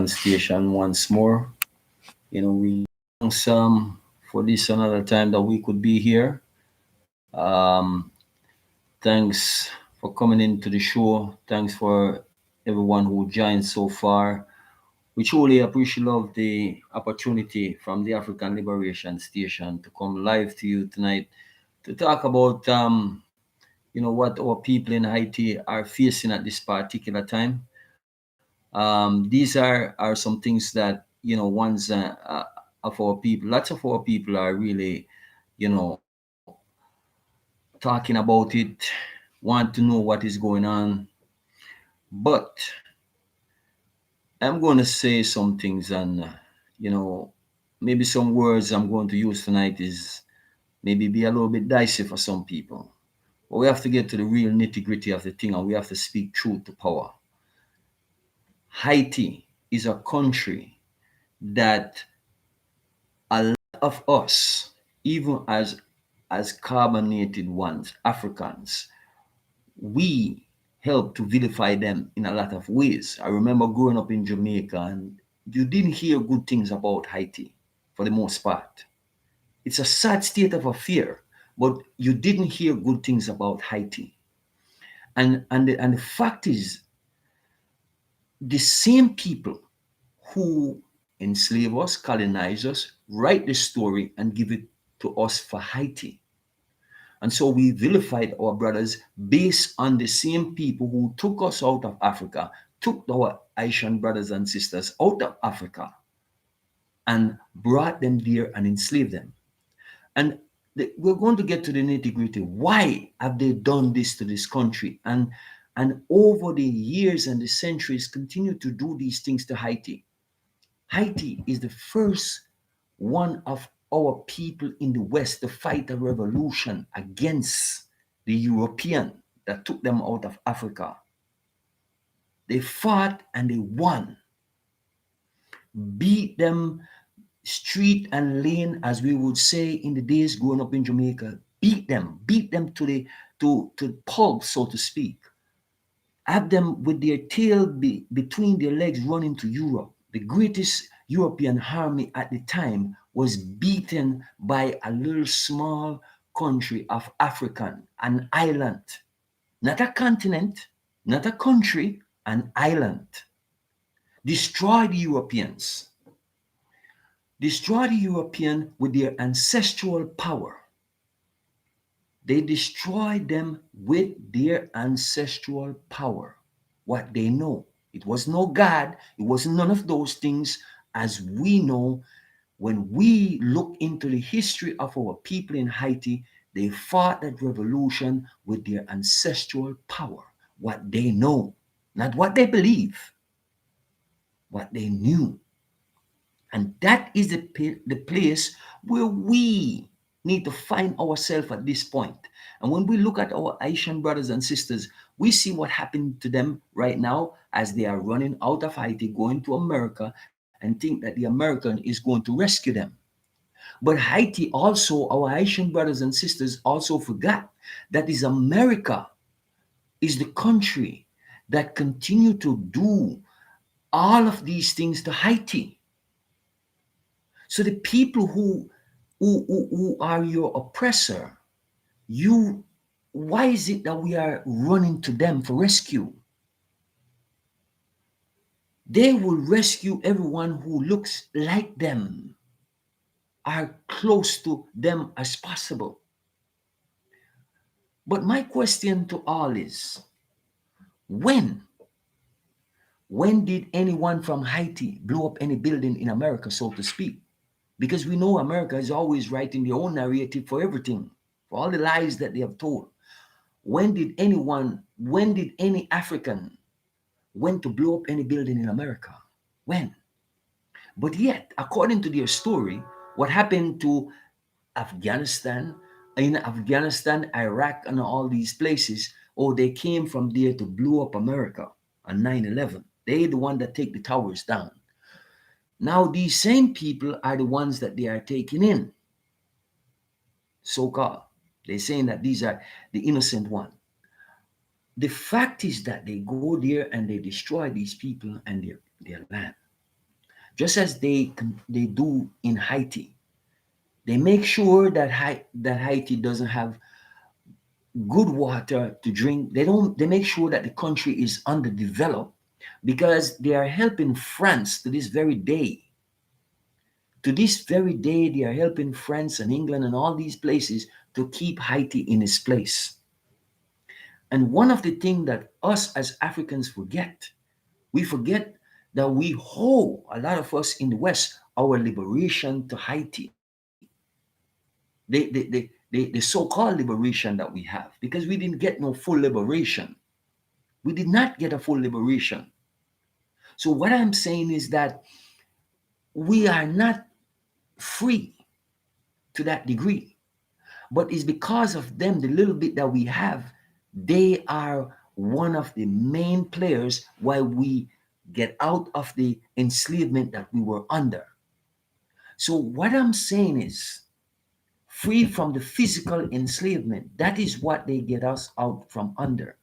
station once more. We thanks for this another time that we could be here. Um, Thanks for coming into the show. Thanks for everyone who joined so far. We truly appreciate love the opportunity from the African Liberation Station to come live to you tonight to talk about what our people in Haiti are facing at this particular time. These are some things that ones of our people, lots of our people are really you know talking about it, want to know what is going on. But I'm going to say some things, and you know maybe some words I'm going to use tonight is maybe be a little bit dicey for some people. But we have to get to the real nitty gritty of the thing, and we have to speak truth to power. Haiti is a country that a lot of us, even as carbonated ones, Africans, we help to vilify them in a lot of ways. I remember growing up in Jamaica, and you didn't hear good things about Haiti for the most part. It's a sad state of affair, but you didn't hear good things about Haiti. And the fact is, the same people who enslave us, colonize us, write the story and give it to us for Haiti. And so we vilified our brothers based on the same people who took us out of Africa, took our Haitian brothers and sisters out of Africa and brought them there and enslaved them. And we're going to get to the nitty gritty. Why have they done this to this country? And over the years and the centuries, continue to do these things to Haiti. Haiti is the first one of our people in the West to fight a revolution against the European that took them out of Africa. They fought and they won, beat them street and lane, as we would say in the days growing up in Jamaica. Beat them to the pulp, so to speak. Have them with their tail between their legs running to Europe. The greatest European army at the time was beaten by a little small country of African, an island, not a continent, not a country, an island. Destroy the Europeans. Destroy the European with their ancestral power. They destroyed them with their ancestral power. What they know. It was no God. It was none of those things, as we know. When we look into the history of our people in Haiti, they fought that revolution with their ancestral power. What they know, not what they believe, what they knew. And that is the place where we need to find ourselves at this point. And when we look at our Haitian brothers and sisters, we see what happened to them right now as they are running out of Haiti, going to America, and think that the American is going to rescue them. But Haiti also, our Haitian brothers and sisters also forgot that is America is the country that continue to do all of these things to Haiti. So the people who are your oppressor, you why is it that we are running to them for rescue? They will rescue everyone who looks like them, are close to them as possible. But my question to all is, when when did anyone from Haiti blow up any building in America, so to speak? Because we know America is always writing their own narrative for everything, for all the lies that they have told. When did any African went to blow up any building in America? When? But yet, according to their story, what happened to Afghanistan, in Afghanistan, Iraq, and all these places, oh, they came from there to blow up America on 9/11. They the one that take the towers down. Now these same people are the ones that they are taking in, so-called. They're saying that these are the innocent one. The fact is that they go there and they destroy these people and their land. just as they do in Haiti. They make sure that Haiti doesn't have good water to drink. They don't. They make sure that the country is underdeveloped because they are helping France to this very day. To this very day, they are helping France and England and all these places to keep Haiti in its place. And one of the things that us as Africans forget, we forget that we owe, a lot of us in the West, our liberation to Haiti. The so-called liberation that we have, because we didn't get no full liberation. We did not get a full liberation. So what I'm saying is that we are not free to that degree, but it's because of them, the little bit that we have, they are one of the main players why we get out of the enslavement that we were under. So what I'm saying is, free from the physical enslavement, that is what they get us out from under.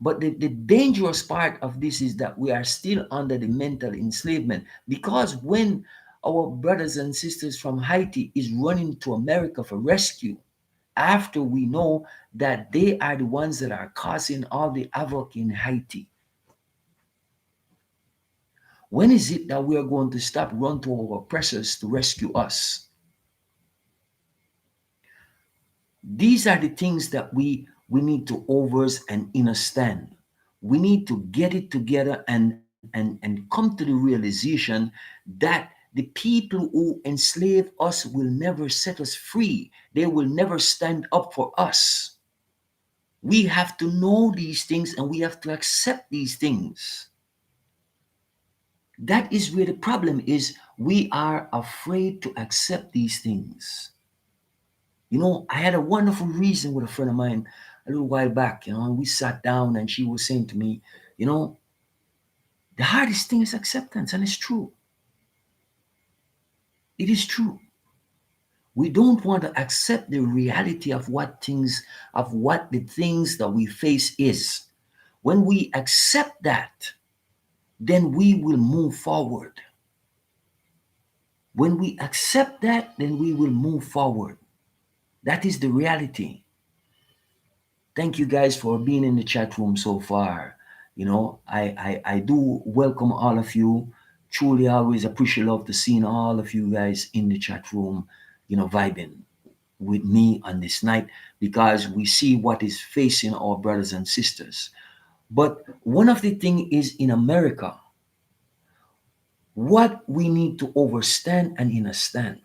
But the dangerous part of this is that we are still under the mental enslavement, because when our brothers and sisters from Haiti is running to America for rescue, after we know that they are the ones that are causing all the havoc in Haiti, when is it that we are going to stop run to our oppressors to rescue us? These are the things that we need to over and understand. We need to get it together and come to the realization that the people who enslave us will never set us free. They will never stand up for us. We have to know these things and we have to accept these things. That is where the problem is. We are afraid to accept these things. You know, I had a wonderful reason with a friend of mine a little while back, and we sat down and she was saying to me, you know, the hardest thing is acceptance, and it's true. It is true. We don't want to accept the reality of what the things that we face is. When we accept that, then we will move forward. When we accept that, then we will move forward. That is the reality. Thank you guys for being in the chat room so far. You know, I do welcome all of you. Truly, I always appreciate love to seeing all of you guys in the chat room, vibing with me on this night, because we see what is facing our brothers and sisters. But one of the things is, in America, what we need to understand and understand,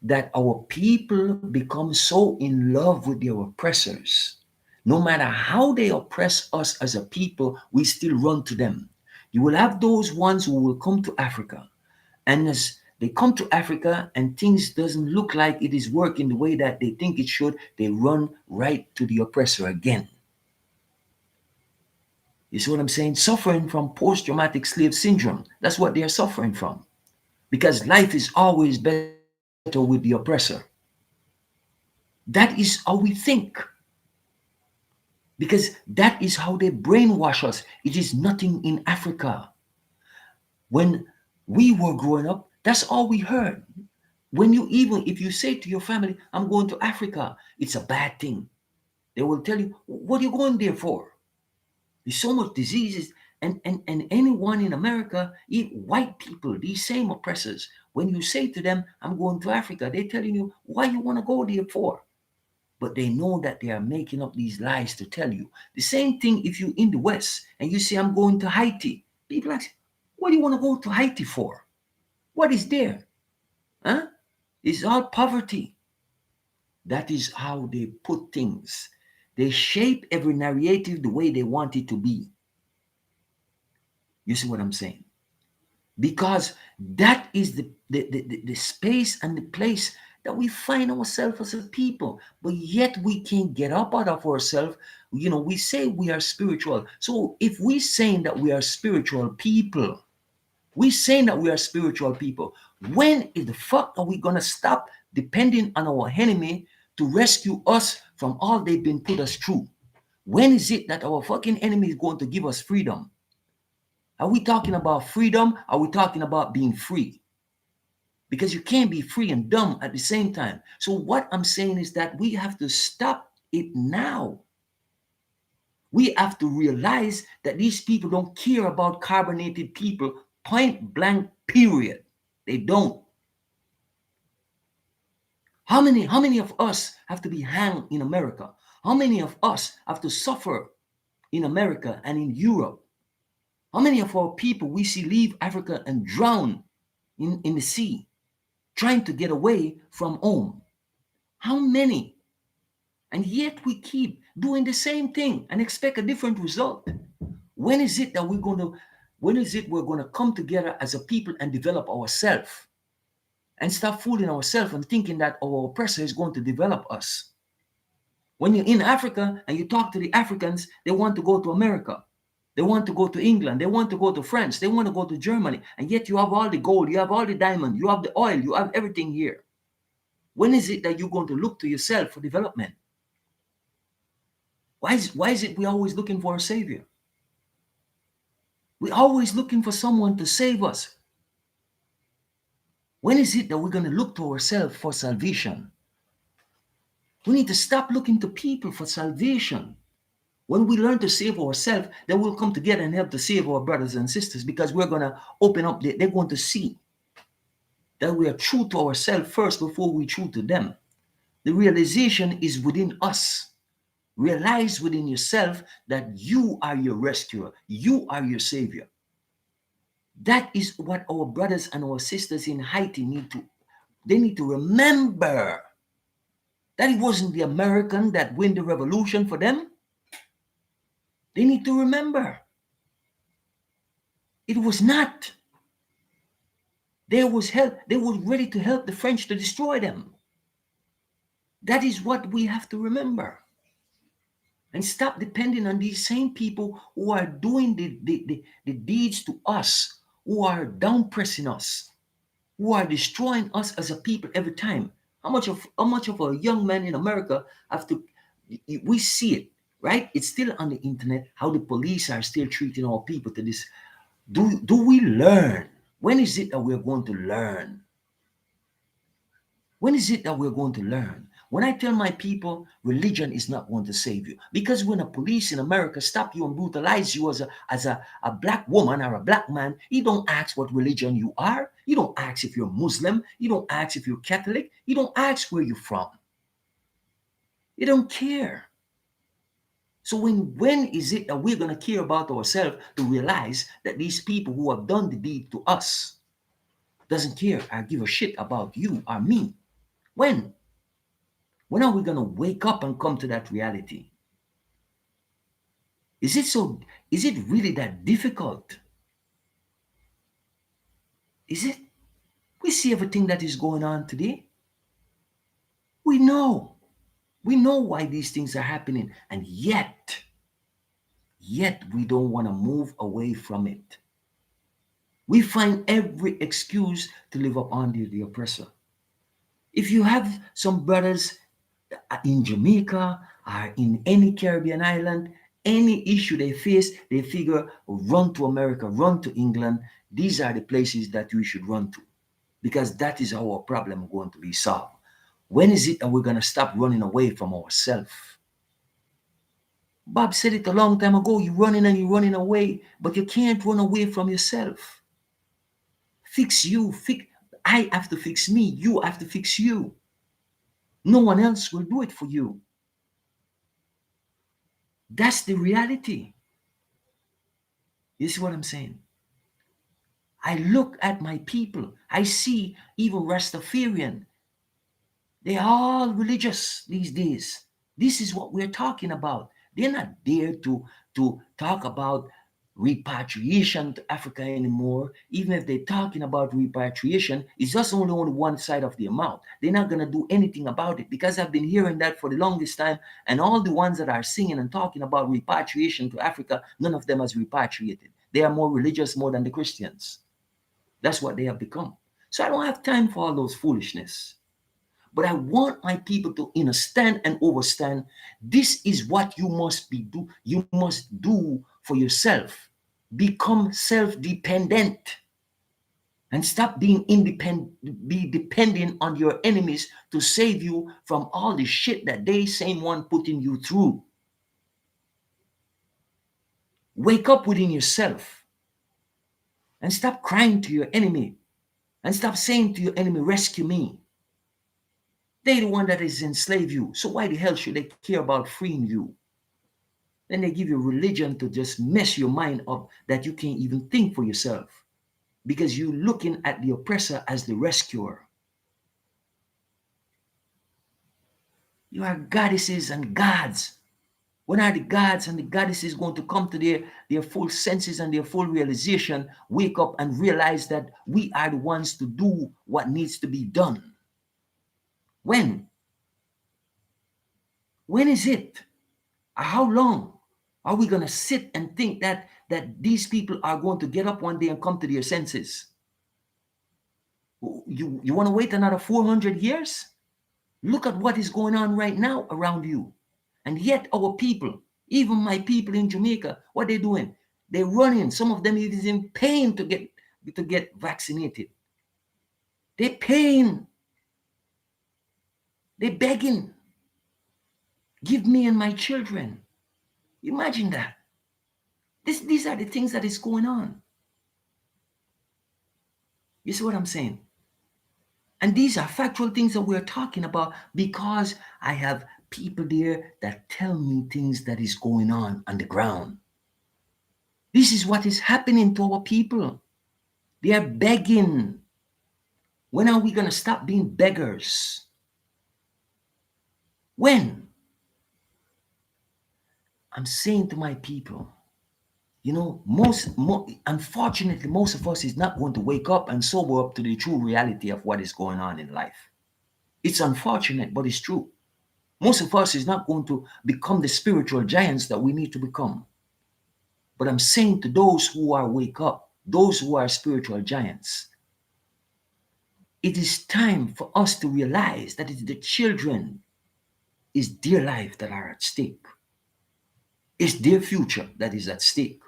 that our people become so in love with their oppressors. No matter how they oppress us as a people, we still run to them. You will have those ones who will come to Africa, and as they come to Africa and things doesn't look like it is working the way that they think it should, they run right to the oppressor again. You see what I'm saying? Suffering from post-traumatic slave syndrome. That's what they're suffering from. Because life is always better with the oppressor. That is how we think. Because that is how they brainwash us. It is nothing in Africa. When we were growing up, that's all we heard. When you, even if you say to your family, I'm going to Africa, it's a bad thing. They will tell you, what are you going there for? There's so much diseases. And anyone in America, white people, these same oppressors, when you say to them, I'm going to Africa, they're telling you, why you want to go there for? But they know that they are making up these lies to tell you. The same thing if you in the West and you say, I'm going to Haiti. People ask, what do you want to go to Haiti for? What is there? Huh? It's all poverty. That is how they put things. They shape every narrative the way they want it to be. You see what I'm saying? Because that is the space and the place that we find ourselves as a people, but yet we can't get up out of ourselves. We say we are spiritual. So if we're saying that we are spiritual people, when in the fuck are we gonna stop depending on our enemy to rescue us from all they've been put us through? When is it that our fucking enemy is going to give us freedom? Are we talking about freedom? Are we talking about being free? Because you can't be free and dumb at the same time. So what I'm saying is that we have to stop it now. We have to realize that these people don't care about carbonated people, point blank, period. They don't. How many of us have to be hanged in America? How many of us have to suffer in America and in Europe? How many of our people we see leave Africa and drown in the sea, trying to get away from home? How many? And yet we keep doing the same thing and expect a different result. When is it that when is it we're going to come together as a people and develop ourselves and stop fooling ourselves and thinking that our oppressor is going to develop us? When you're in Africa and you talk to the Africans, they want to go to America. They want to go to England. They want to go to France. They want to go to Germany. And yet you have all the gold, you have all the diamond, you have the oil, you have everything here. When is it that you're going to look to yourself for development? Why is it we're always looking for a savior? We're always looking for someone to save us. When is it that we're going to look to ourselves for salvation? We need to stop looking to people for salvation. When we learn to save ourselves, then we'll come together and help to save our brothers and sisters, because we're going to open up, they're going to see that we are true to ourselves first before we true to them. The realization is within us. Realize within yourself that you are your rescuer, you are your savior. That is what our brothers and our sisters in Haiti need to remember. That it wasn't the American that win the revolution for them. They need to remember. It was not. There was help. They were ready to help the French to destroy them. That is what we have to remember. And stop depending on these same people who are doing the deeds to us, who are down pressing us, who are destroying us as a people every time. How much of a young man in America have to, we see it, right? It's still on the internet how the police are still treating our people to this. Do we learn? When is it that we're going to learn? When is it that we're going to learn? When I tell my people religion is not going to save you, because when a police in America stop you and brutalize you as a black woman or a black man, you don't ask what religion you are. You don't ask if you're Muslim. You don't ask if you're Catholic. You don't ask where you're from. You don't care. So when is it that we're going to care about ourselves to realize that these people who have done the deed to us doesn't care or give a shit about you or me? When? When are we going to wake up and come to that reality? Is it really that difficult? Is it? We see everything that is going on today. We know. We know why these things are happening. And yet we don't want to move away from it. We find every excuse to live up under the oppressor. If you have some brothers in Jamaica or in any Caribbean island, any issue they face, they figure run to America, run to England. These are the places that we should run to, because that is how our problem going to be solved. When is it that we're going to stop running away from ourselves? Bob said it a long time ago. You're running and you're running away, but you can't run away from yourself. Fix you. I have to fix me. You have to fix you. No one else will do it for you. That's the reality. You see what I'm saying? I look at my people. I see even Rastafarian. They're all religious these days. This is what we're talking about. They're not there to talk about repatriation to Africa anymore. Even if they're talking about repatriation, it's just only on one side of their mouth. They're not going to do anything about it, because I've been hearing that for the longest time. And all the ones that are singing and talking about repatriation to Africa, none of them has repatriated. They are more religious more than the Christians. That's what they have become. So I don't have time for all those foolishness. But I want my people to understand and overstand. This is what you must do. You must do for yourself. Become self-dependent and stop being independent, be dependent on your enemies to save you from all the shit that they same one putting you through. Wake up within yourself and stop crying to your enemy and stop saying to your enemy, rescue me. They the one that is enslave you. So why the hell should they care about freeing you? Then they give you religion to just mess your mind up that you can't even think for yourself because you're looking at the oppressor as the rescuer. You are goddesses and gods. When are the gods and the goddesses going to come to their full senses and their full realization, wake up and realize that we are the ones to do what needs to be done? When? When is it? How long are we going to sit and think that these people are going to get up one day and come to their senses? You want to wait another 400 years? Look at what is going on right now around you. And yet our people, even my people in Jamaica, what they doing? They're running. Some of them is in pain to get vaccinated. They're paying. They're begging. Give me and my children. Imagine that. These are the things that is going on. You see what I'm saying? And these are factual things that we're talking about because I have people there that tell me things that is going on the ground. This is what is happening to our people. They are begging. When are we going to stop being beggars? When? I'm saying to my people, unfortunately, most of us is not going to wake up and sober up to the true reality of what is going on in life. It's unfortunate, but it's true. Most of us is not going to become the spiritual giants that we need to become. But I'm saying to those who are wake up, those who are spiritual giants, it is time for us to realize that it's the children, is their life that are at stake. It's their future that is at stake.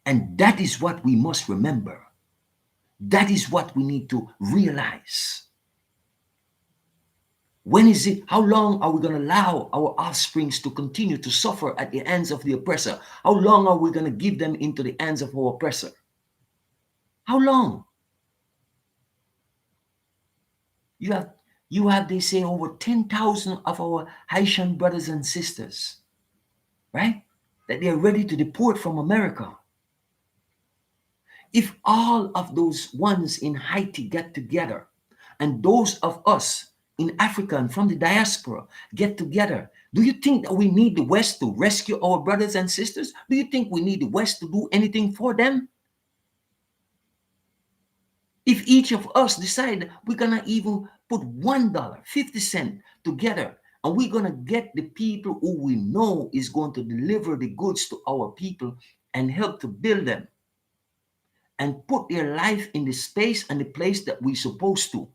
And that is what we must remember. That is what we need to realize. When is it? How long are we going to allow our offsprings to continue to suffer at the hands of the oppressor? How long are we going to give them into the hands of our oppressor? How long? You have, they say, over 10,000 of our Haitian brothers and sisters, right? That they are ready to deport from America. If all of those ones in Haiti get together, and those of us in Africa and from the diaspora get together, do you think that we need the West to rescue our brothers and sisters? Do you think we need the West to do anything for them? If each of us decide we're gonna even put $1, 50 cents together, and we're gonna get the people who we know is going to deliver the goods to our people and help to build them and put their life in the space and the place that we're supposed to.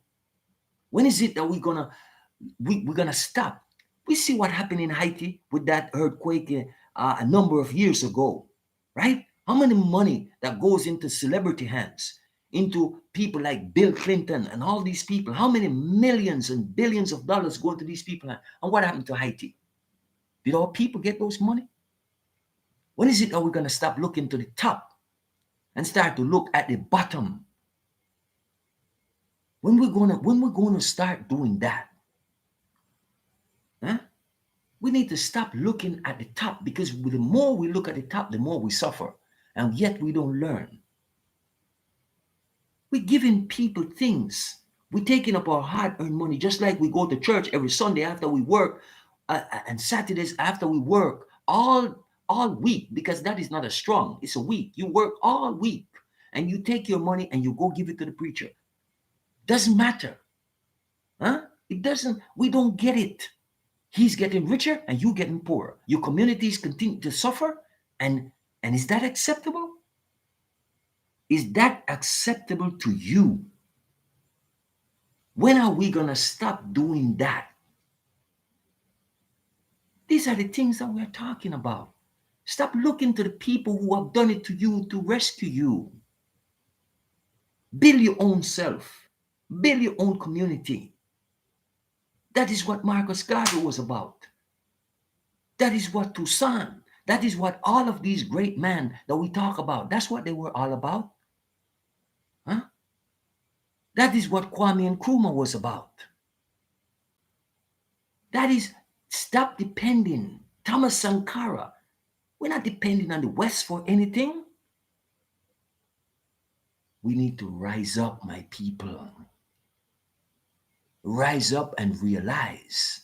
When is it that we're gonna stop? We see what happened in Haiti with that earthquake a number of years ago, right? How many money that goes into celebrity hands, into people like Bill Clinton and all these people? How many millions and billions of dollars go into these people? And what happened to Haiti? Did our people get those money? When is it that we're gonna stop looking to the top and start to look at the bottom? When we're gonna start doing that? Huh? We need to stop looking at the top because the more we look at the top, the more we suffer. And yet we don't learn. We're giving people things. We're taking up our hard-earned money, just like we go to church every Sunday after we work, and Saturdays after we work, all week, because that is not a strong, it's a week. You work all week and you take your money and you go give it to the preacher. Doesn't matter. Huh? It doesn't, we don't get it. He's getting richer and you getting poorer. Your communities continue to suffer. And is that acceptable? Is that acceptable to you? When are we going to stop doing that? These are the things that we're talking about. Stop looking to the people who have done it to you to rescue you. Build your own self. Build your own community. That is what Marcus Garvey was about. That is what Toussaint, that is what all of these great men that we talk about, that's what they were all about. Huh? That is what Kwame Nkrumah was about. That is, stop depending. Thomas Sankara, we're not depending on the West for anything. We need to rise up, my people. Rise up and realize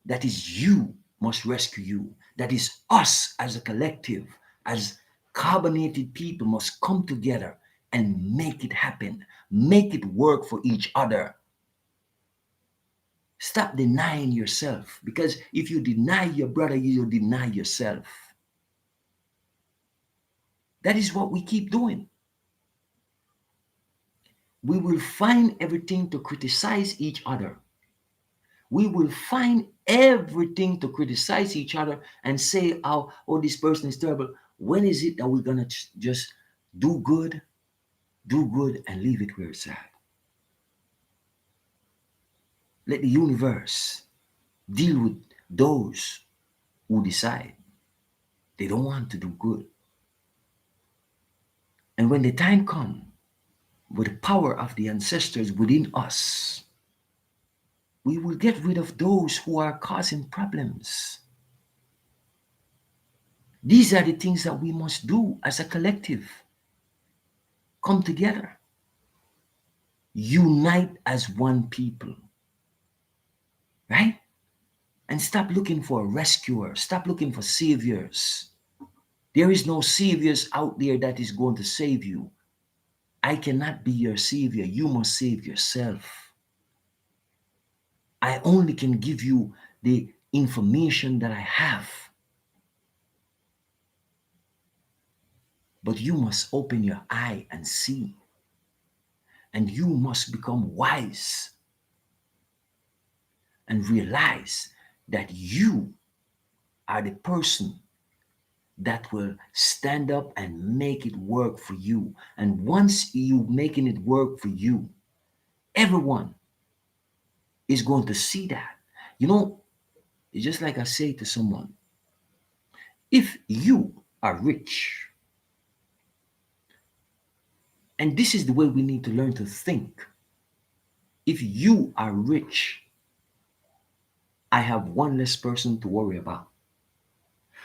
that is you must rescue you. That is us as a collective, as carbonated people must come together and make it happen. Make it work for each other. Stop denying yourself, because if you deny your brother, you deny yourself. That is what we keep doing. We will find everything to criticize each other. We will find everything to criticize each other and say, oh, this person is terrible. When is it that we're going to just do good, and leave it where it's at? Let the universe deal with those who decide they don't want to do good. And when the time comes, with the power of the ancestors within us, we will get rid of those who are causing problems. These are the things that we must do as a collective. Come together. Unite as one people. Right? And stop looking for a rescuer. Stop looking for saviors. There is no saviors out there that is going to save you. I cannot be your savior. You must save yourself. I only can give you the information that I have. But you must open your eye and see. And you must become wise and realize that you are the person that will stand up and make it work for you. And once you making it work for you, everyone is going to see that. You know, it's just like I say to someone, if you are rich, and this is the way we need to learn to think. If you are rich, I have one less person to worry about.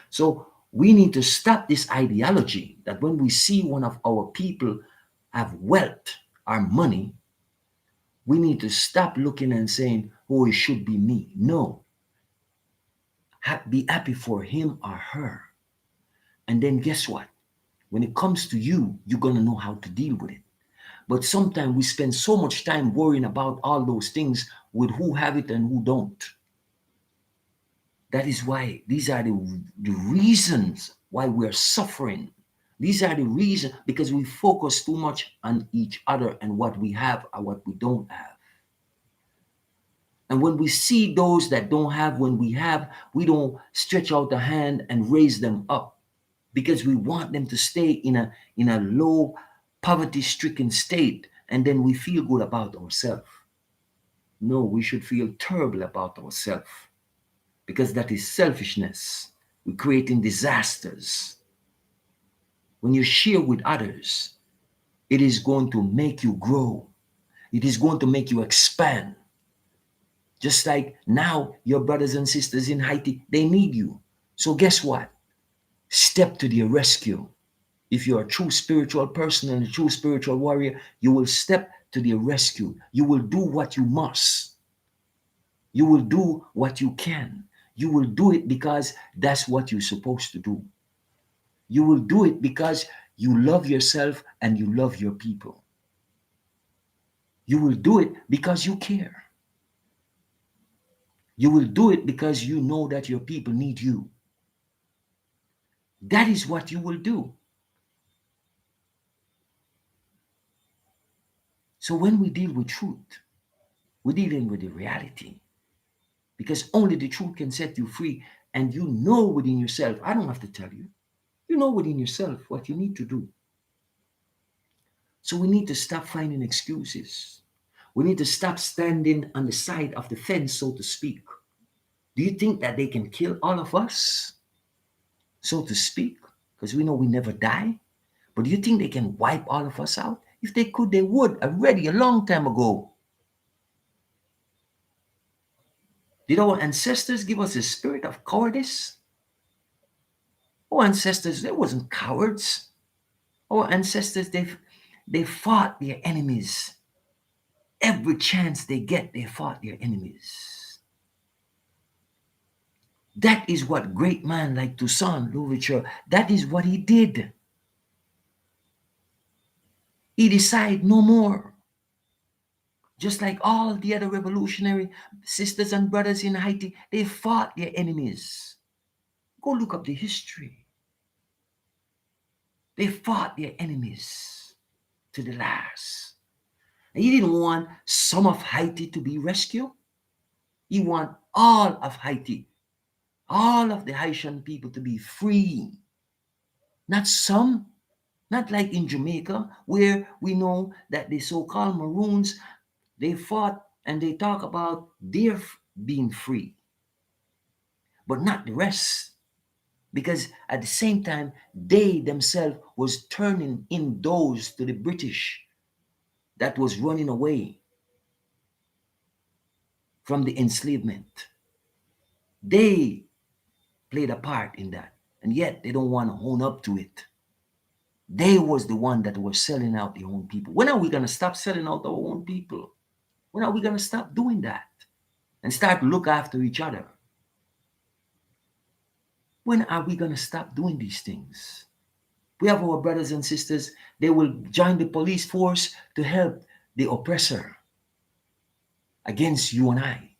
So we need to stop this ideology that when we see one of our people have wealth or money, we need to stop looking and saying, oh, it should be me. No. Be happy for him or her. And then guess what? When it comes to you, you're going to know how to deal with it. But sometimes we spend so much time worrying about all those things with who have it and who don't. That is why these are the reasons why we're suffering. These are the reasons because we focus too much on each other and what we have or what we don't have. And when we see those that don't have when we have, we don't stretch out the hand and raise them up because we want them to stay in a low poverty-stricken state, and then we feel good about ourselves. No, we should feel terrible about ourselves because that is selfishness. We're creating disasters. When you share with others, it is going to make you grow. It is going to make you expand. Just like now, your brothers and sisters in Haiti, they need you. So guess what? Step to their rescue. If you're a true spiritual person and a true spiritual warrior, you will step to their rescue. You will do what you must. You will do what you can. You will do it because that's what you're supposed to do. You will do it because you love yourself and you love your people. You will do it because you care. You will do it because you know that your people need you. That is what you will do. So when we deal with truth, we're dealing with the reality. Because only the truth can set you free. And you know within yourself, I don't have to tell you. You know within yourself what you need to do. So we need to stop finding excuses. We need to stop standing on the side of the fence, so to speak. Do you think that they can kill all of us, so to speak? Because we know we never die. But do you think they can wipe all of us out? If they could, they would already a long time ago. Did our ancestors give us a spirit of cowardice? Our ancestors, they wasn't cowards. Our ancestors, they fought their enemies. Every chance they get, they fought their enemies. That is what great man like Toussaint Louverture, that is what he did. He decided no more. Just like all the other revolutionary sisters and brothers in Haiti, they fought their enemies. Go look up the history. They fought their enemies to the last. And he didn't want some of Haiti to be rescued. He wanted all of Haiti, all of the Haitian people to be free. Not some, not like in Jamaica, where we know that the so-called Maroons, they fought and they talk about their being free, but not the rest. Because at the same time, they themselves was turning in those to the British that was running away from the enslavement. They played a part in that, and yet they don't want to own up to it. They was the one that was selling out their own people. When are we going to stop selling out our own people? When are we going to stop doing that and start to look after each other? When are we going to stop doing these things? We have our brothers and sisters, they will join the police force to help the oppressor against you and I.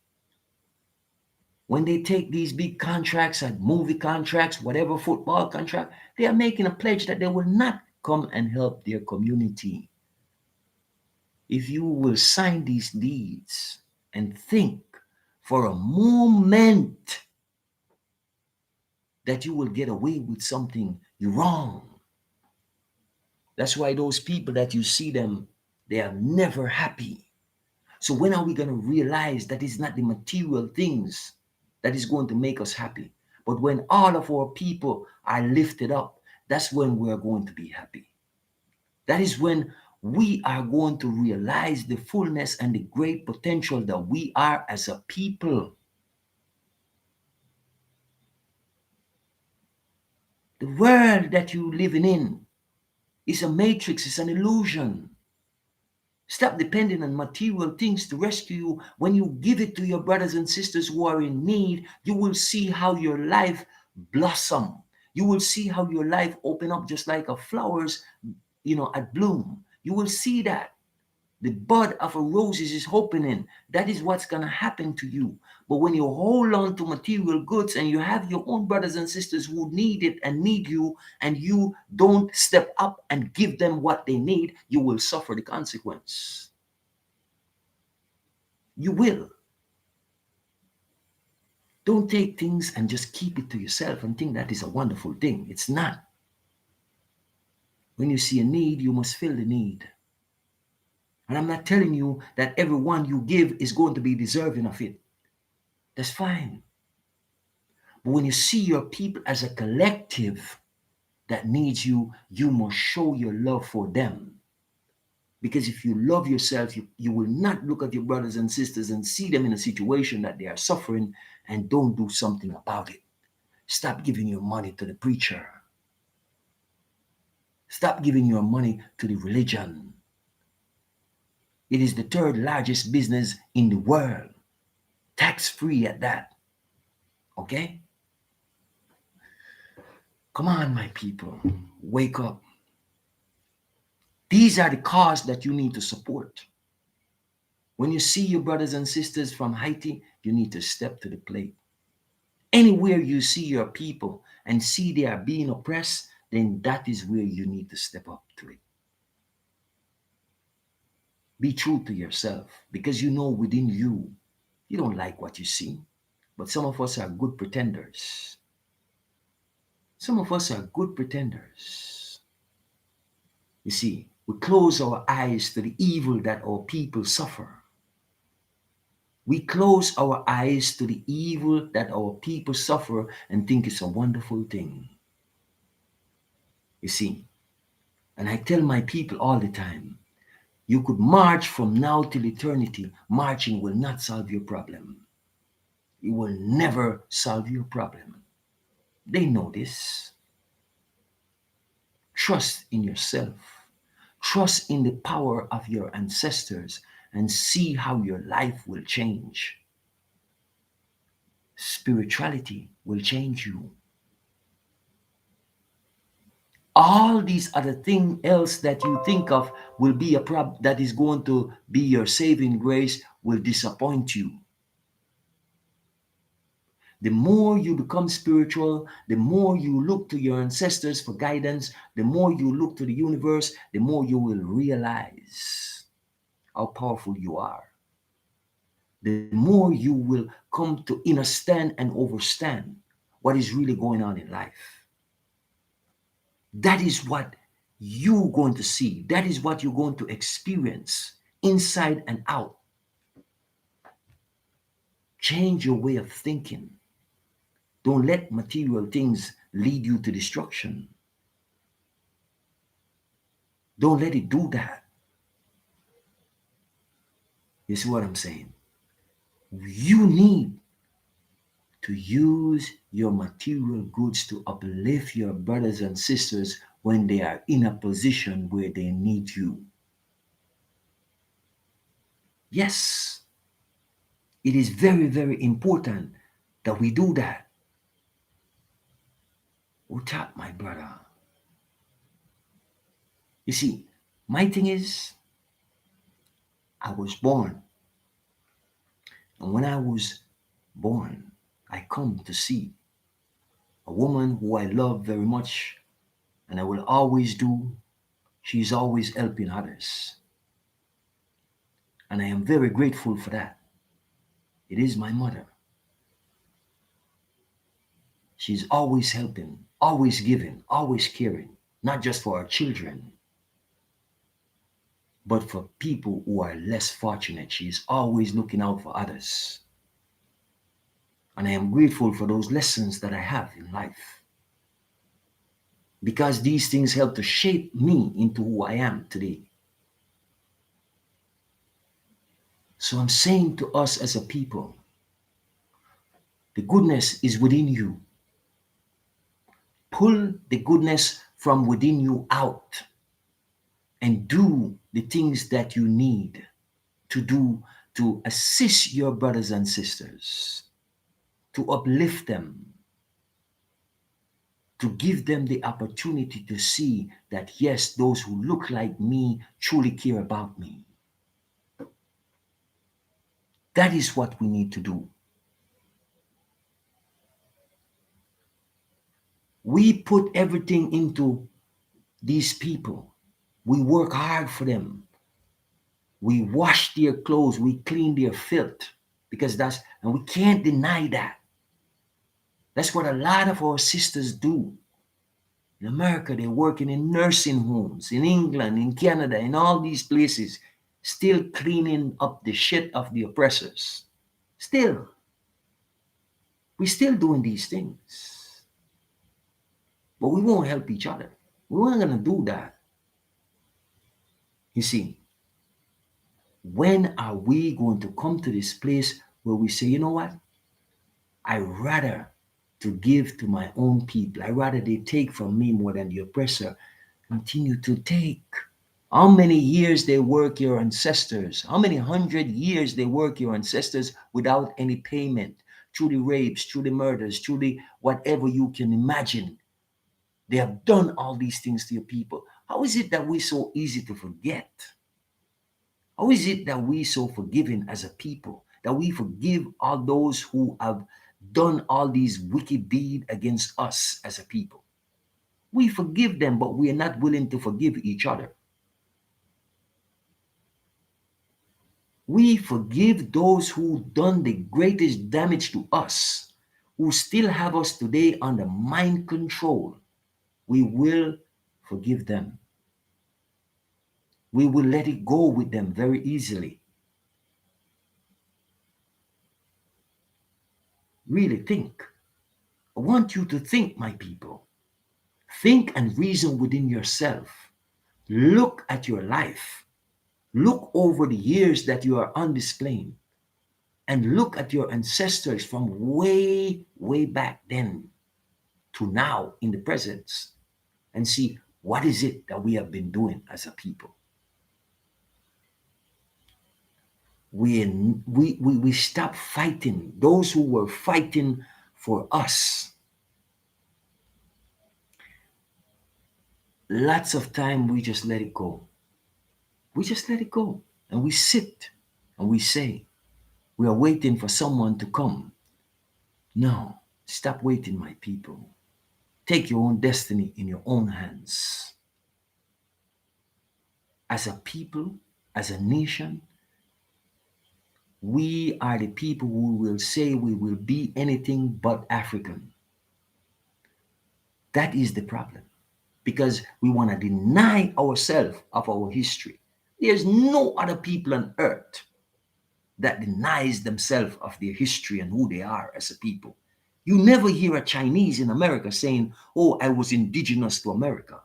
When they take these big contracts and movie contracts, whatever football contract, they are making a pledge that they will not come and help their community. If you will sign these deeds and think for a moment that you will get away with something, you're wrong. That's why those people that you see them, they are never happy. So when are we going to realize that it's not the material things that is going to make us happy? But when all of our people are lifted up, that's when we're going to be happy. That is when we are going to realize the fullness and the great potential that we are as a people. The world that you're living in is a matrix, it's an illusion. Stop depending on material things to rescue you. When you give it to your brothers and sisters who are in need, you will see how your life blossom. You will see how your life open up just like a flowers, at bloom. You will see that. The bud of a roses is opening. That is what's going to happen to you. But when you hold on to material goods and you have your own brothers and sisters who need it and need you, and you don't step up and give them what they need, you will suffer the consequence. You will. Don't take things and just keep it to yourself and think that is a wonderful thing. It's not. When you see a need, you must fill the need. And I'm not telling you that everyone you give is going to be deserving of it. That's fine. But when you see your people as a collective that needs you, you must show your love for them. Because if you love yourself, you will not look at your brothers and sisters and see them in a situation that they are suffering and don't do something about it. Stop giving your money to the preacher. Stop giving your money to the religion. It is the third largest business in the world. Tax-free at that. Okay? Come on, my people. Wake up. These are the causes that you need to support. When you see your brothers and sisters from Haiti, you need to step to the plate. Anywhere you see your people and see they are being oppressed, then that is where you need to step up to it. Be true to yourself, because you know within you, you don't like what you see. But some of us are good pretenders. Some of us are good pretenders. You see, we close our eyes to the evil that our people suffer. We close our eyes to the evil that our people suffer and think it's a wonderful thing. You see, and I tell my people all the time, you could march from now till eternity. Marching will not solve your problem. It will never solve your problem. They know this. Trust in yourself. Trust in the power of your ancestors and see how your life will change. Spirituality will change you. All these other things else that you think of will be a problem that is going to be your saving grace will disappoint you. The more you become spiritual, the more you look to your ancestors for guidance, the more you look to the universe, the more you will realize how powerful you are. The more you will come to understand and overstand what is really going on in life. That is what you're going to see. That is what you're going to experience inside and out. Change your way of thinking. Don't let material things lead you to destruction. Don't let it do that. You see what I'm saying? You need to use your material goods to uplift your brothers and sisters when they are in a position where they need you. Yes, it is very, very important that we do that. What's up, my brother? You see, my thing is, I was born. And when I was born, I come to see a woman who I love very much and I will always do. She's always helping others. And I am very grateful for that. It is my mother. She's always helping, always giving, always caring, not just for our children, but for people who are less fortunate. She's always looking out for others. And I am grateful for those lessons that I have in life because these things help to shape me into who I am today. So I'm saying to us as a people, the goodness is within you. Pull the goodness from within you out and do the things that you need to do to assist your brothers and sisters, to uplift them, to give them the opportunity to see that, yes, those who look like me truly care about me. That is what we need to do. We put everything into these people. We work hard for them. We wash their clothes. We clean their filth because and we can't deny that. That's what a lot of our sisters do. In America, they're working in nursing homes, in England, in Canada, in all these places, still cleaning up the shit of the oppressors. Still, we're still doing these things. But we won't help each other. We're not going to do that. You see, when are we going to come to this place where we say, you know what? I rather to give to my own people. I rather they take from me more than the oppressor continue to take. How many years they work your ancestors? How many hundred years they work your ancestors without any payment? Through the rapes, through the murders, through the whatever you can imagine. They have done all these things to your people. How is it that we're so easy to forget? How is it that we so forgiving as a people? That we forgive all those who have done all these wicked deeds against us as a people? We forgive them, but we are not willing to forgive each other. We forgive those who done the greatest damage to us. who still have us today under mind control, we will forgive them. We will let it go with them very easily. Really think. I want you to think, my people. Think and reason within yourself. Look at your life. Look over the years that you are on this plane and look at your ancestors from way, way back then to now in the present and see what is it that we have been doing as a people. We stop fighting. Those who were fighting for us, lots of time we just let it go. We just let it go and we sit and we say, we are waiting for someone to come. No, stop waiting, my people. Take your own destiny in your own hands. As a people, as a nation, we are the people who will say we will be anything but African. That is the problem because we want to deny ourselves of our history. There's no other people on earth that denies themselves of their history and who they are as a people. You never hear a Chinese in America saying, "Oh, I was indigenous to America."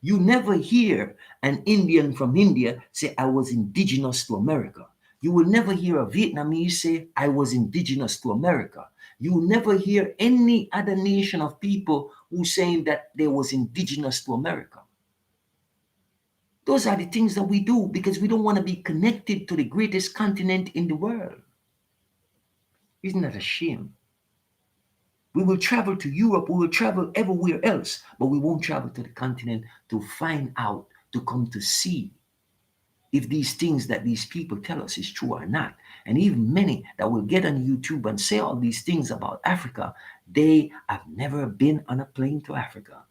You never hear an Indian from India say, "I was indigenous to America." You will never hear a Vietnamese say, "I was indigenous to America." You will never hear any other nation of people who saying that they was indigenous to America. Those are the things that we do because we don't want to be connected to the greatest continent in the world. Isn't that a shame? We will travel to Europe, we will travel everywhere else, but we won't travel to the continent to find out, to come to see if these things that these people tell us is true or not. And even many that will get on YouTube and say all these things about Africa, they have never been on a plane to Africa.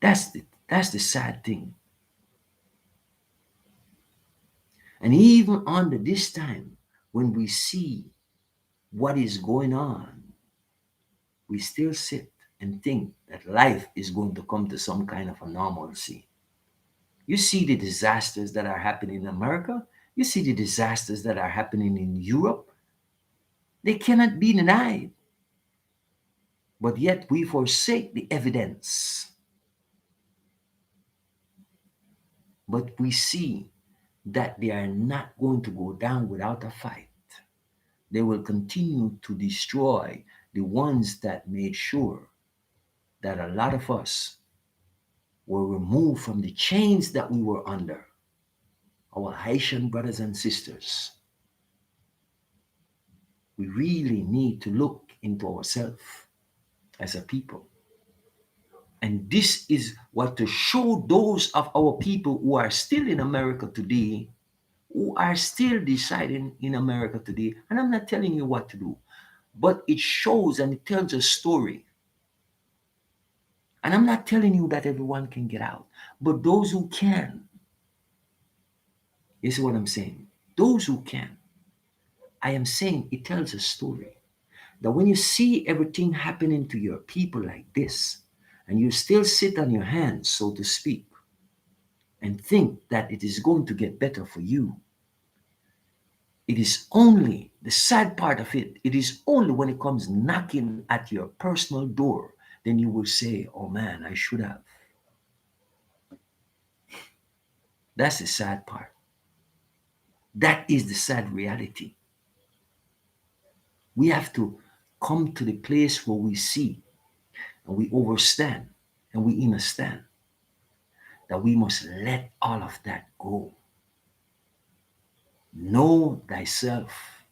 That's the sad thing. And even under this time, when we see what is going on, we still sit and think that life is going to come to some kind of a normalcy. You see the disasters that are happening in America, you see the disasters that are happening in Europe. They cannot be denied. But yet we forsake the evidence. But we see that they are not going to go down without a fight. They will continue to destroy the ones that made sure that a lot of us were removed from the chains that we were under. Our Haitian brothers and sisters, we really need to look into ourselves as a people. And this is what to show those of our people who are still in America today, who are still deciding in America today. And I'm not telling you what to do, but it shows and it tells a story. And I'm not telling you that everyone can get out, but those who can, you see what I'm saying? Those who can, I am saying it tells a story. That when you see everything happening to your people like this, and you still sit on your hands, so to speak, and think that it is going to get better for you, it is only the sad part of it. It is only when it comes knocking at your personal door, then you will say, "Oh man, I should have." That's the sad part. That is the sad reality. We have to come to the place where we see and we overstand and we understand that we must let all of that go. Know thyself,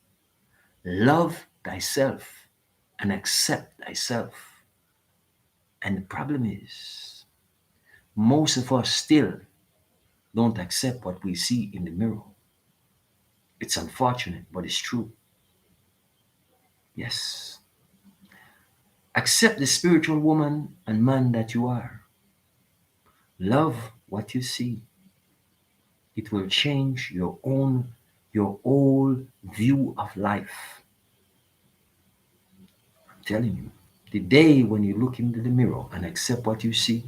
love thyself, and accept thyself. And the problem is, most of us still don't accept what we see in the mirror. It's unfortunate, but it's true. Yes. Accept the spiritual woman and man that you are. Love what you see. It will change your whole view of life. I'm telling you, the day when you look into the mirror and accept what you see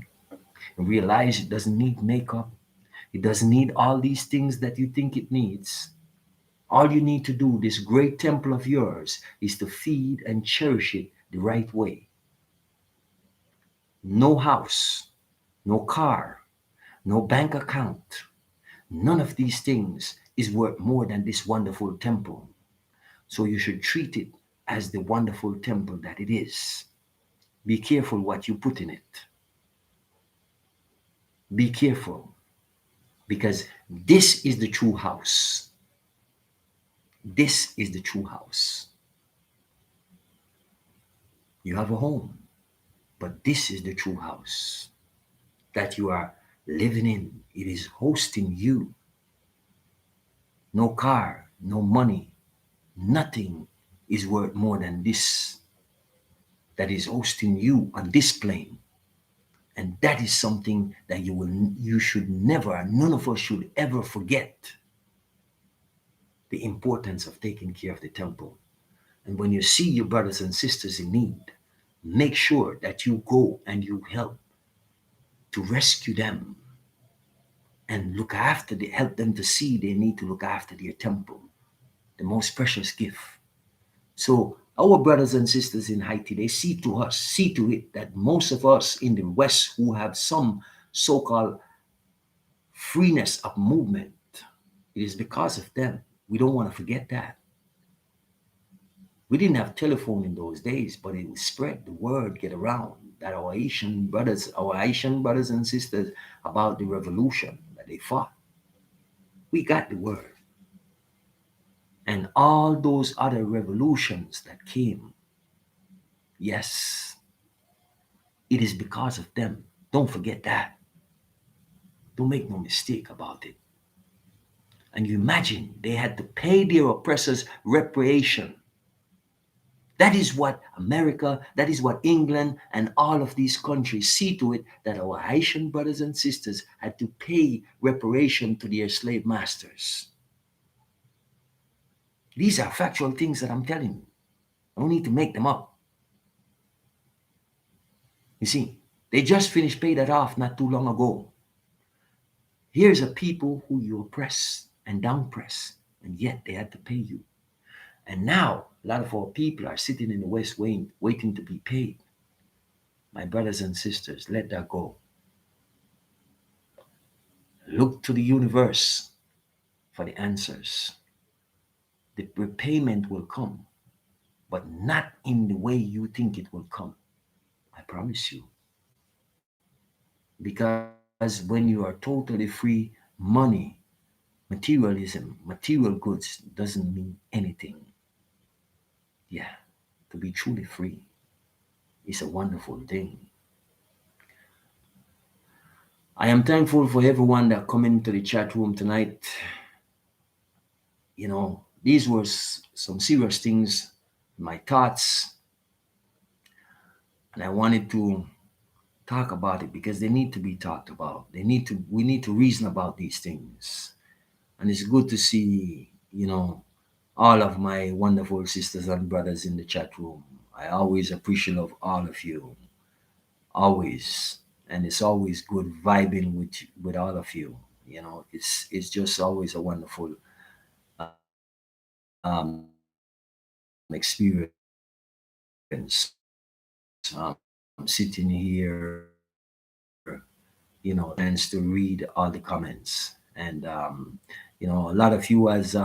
and realize it doesn't need makeup, it doesn't need all these things that you think it needs. All you need to do, this great temple of yours, is to feed and cherish it the right way. No house, no car, no bank account. None of these things is worth more than this wonderful temple. So you should treat it as the wonderful temple that it is. Be careful what you put in it. Be careful because this is the true house. This is the true house. You have a home, but this is the true house that you are living in. It is hosting you. No car, no money, nothing is worth more than this that is hosting you on this plane. And that is something that you should never, none of us should ever forget the importance of taking care of the temple. And when you see your brothers and sisters in need, make sure that you go and you help to rescue them and look after the help them to see they need to look after their temple, the most precious gift. So our brothers and sisters in Haiti, they see to it that most of us in the West who have some so-called freeness of movement, it is because of them. We don't want to forget that. We didn't have telephone in those days, but it was spread. The word get around that our Haitian brothers and sisters about the revolution that they fought. We got the word. And all those other revolutions that came, yes, it is because of them. Don't forget that. Don't make no mistake about it. And you imagine they had to pay their oppressors reparation. That is what America, that is what England and all of these countries see to it that our Haitian brothers and sisters had to pay reparation to their slave masters. These are factual things that I'm telling you. I don't need to make them up. You see, they just finished pay that off not too long ago. Here's a people who you oppress and downpress, and yet they had to pay you. And now a lot of our people are sitting in the West waiting to be paid. My brothers and sisters, let that go. Look to the universe for the answers. The repayment will come, but not in the way you think it will come. I promise you. Because when you are totally free, money, materialism, material goods doesn't mean anything. Yeah, to be truly free is a wonderful thing. I am thankful for everyone that come into the chat room tonight. You know, these were some serious things, my thoughts, and I wanted to talk about it because they need to be talked about. We need to reason about these things. And it's good to see, all of my wonderful sisters and brothers in the chat room. I always appreciate of all of you. Always. And it's always good vibing with all of you. It's just always a wonderful experience. Sitting here, chance to read all the comments. And a lot of you has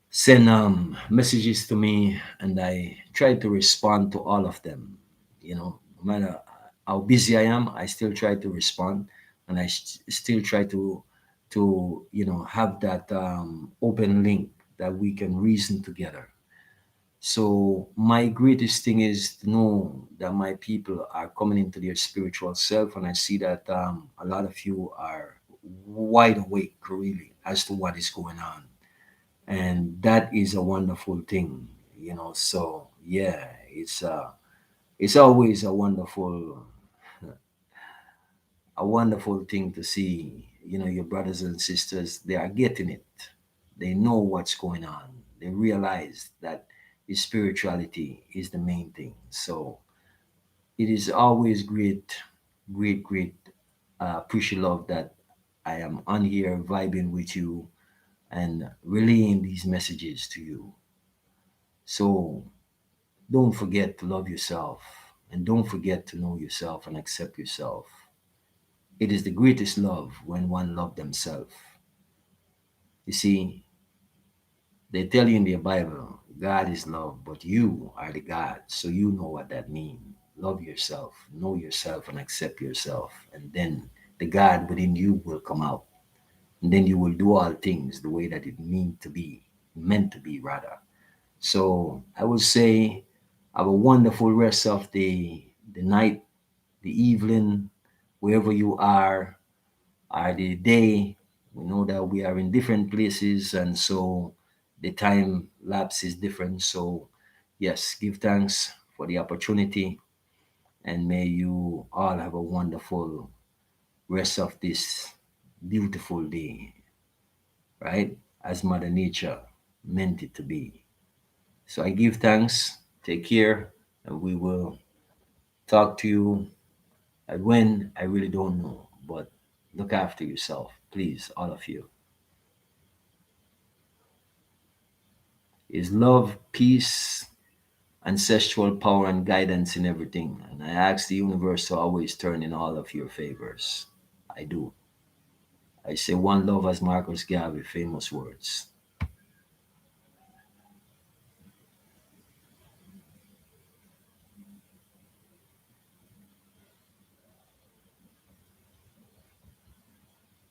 send messages to me, and I try to respond to all of them. No matter how busy I am, I still try to respond, and I still try to have that open link that we can reason together. So my greatest thing is to know that my people are coming into their spiritual self, and I see that a lot of you are wide awake really as to what is going on, and that is a wonderful thing. So yeah, it's always a wonderful thing to see. Your brothers and sisters, they are getting it. They know what's going on. They realize that spirituality is the main thing. So it is always great. Appreciate love that I am on here vibing with you and relaying these messages to you. So don't forget to love yourself and don't forget to know yourself and accept yourself. It is the greatest love when one loves themselves. You see, they tell you in the Bible, God is love, but you are the God. So you know what that means. Love yourself, know yourself, and accept yourself. And then the God within you will come out. And then you will do all things the way that it meant to be, meant to be rather. So I would say have a wonderful rest of the night, the evening, wherever you are the day. We know that we are in different places, and so the time lapse is different. So, yes, give thanks for the opportunity, and may you all have a wonderful rest of this beautiful day, right? As Mother Nature meant it to be. So, I give thanks, take care, and we will talk to you. And when, I really don't know, but look after yourself, please, all of you. Is love, peace, ancestral power, and guidance in everything. And I ask the universe to always turn in all of your favors. I do. I say one love as Marcus Garvey famous words.